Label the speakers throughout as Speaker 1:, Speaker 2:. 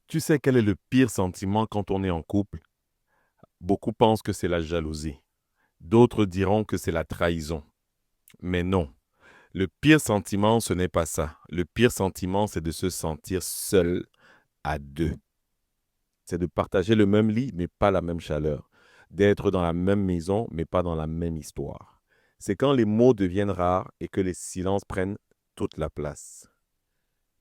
Speaker 1: Tu sais quel est le pire sentiment quand on est en couple? Beaucoup pensent que c'est la jalousie. D'autres diront que c'est la trahison. Mais non, le pire sentiment, ce n'est pas ça. Le pire sentiment, c'est de se sentir seul à deux. C'est de partager le même lit, mais pas la même chaleur. D'être dans la même maison, mais pas dans la même histoire. C'est quand les mots deviennent rares et que les silences prennent toute la place.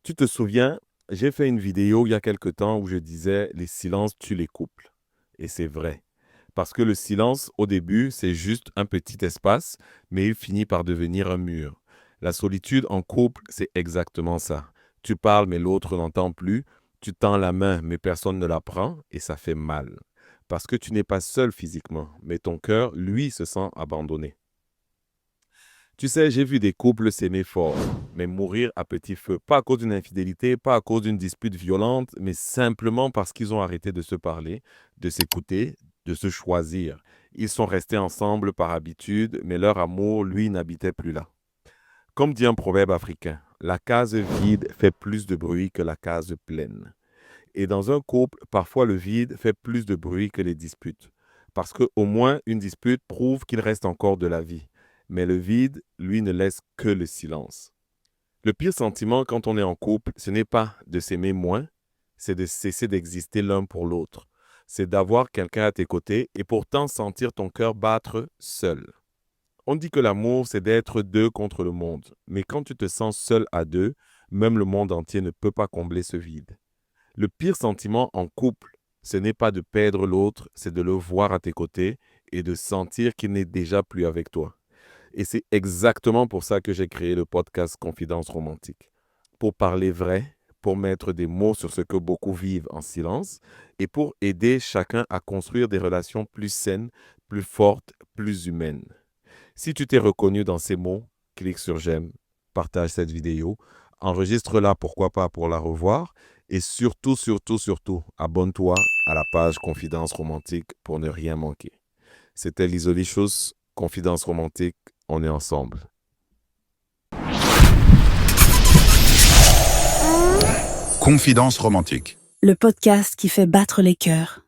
Speaker 1: Tu te souviens, j'ai fait une vidéo il y a quelque temps où je disais les silences tuent les couples. Et c'est vrai. Parce que le silence, au début, c'est juste un petit espace, mais il finit par devenir un mur. La solitude en couple, c'est exactement ça. Tu parles, mais l'autre n'entend plus. Tu tends la main, mais personne ne la prend, et ça fait mal. Parce que tu n'es pas seul physiquement, mais ton cœur, lui, se sent abandonné. Tu sais, j'ai vu des couples s'aimer fort, mais mourir à petit feu. Pas à cause d'une infidélité, pas à cause d'une dispute violente, mais simplement parce qu'ils ont arrêté de se parler, de s'écouter, de se choisir. Ils sont restés ensemble par habitude, mais leur amour, lui, n'habitait plus là. Comme dit un proverbe africain, la case vide fait plus de bruit que la case pleine. Et dans un couple, parfois le vide fait plus de bruit que les disputes. Parce qu'au moins une dispute prouve qu'il reste encore de la vie. Mais le vide, lui, ne laisse que le silence. Le pire sentiment quand on est en couple, ce n'est pas de s'aimer moins, c'est de cesser d'exister l'un pour l'autre. C'est d'avoir quelqu'un à tes côtés et pourtant sentir ton cœur battre seul. On dit que l'amour, c'est d'être deux contre le monde. Mais quand tu te sens seul à deux, même le monde entier ne peut pas combler ce vide. Le pire sentiment en couple, ce n'est pas de perdre l'autre, c'est de le voir à tes côtés et de sentir qu'il n'est déjà plus avec toi. Et c'est exactement pour ça que j'ai créé le podcast Confidence romantique. Pour parler vrai, pour mettre des mots sur ce que beaucoup vivent en silence et pour aider chacun à construire des relations plus saines, plus fortes, plus humaines. Si tu t'es reconnu dans ces mots, clique sur j'aime, partage cette vidéo, enregistre-la pourquoi pas pour la revoir et surtout, surtout, surtout, abonne-toi à la page Confidence romantique pour ne rien manquer. C'était Lisolichos, Confidence romantique, on est ensemble.
Speaker 2: Confidence romantique.
Speaker 3: Le podcast qui fait battre les cœurs.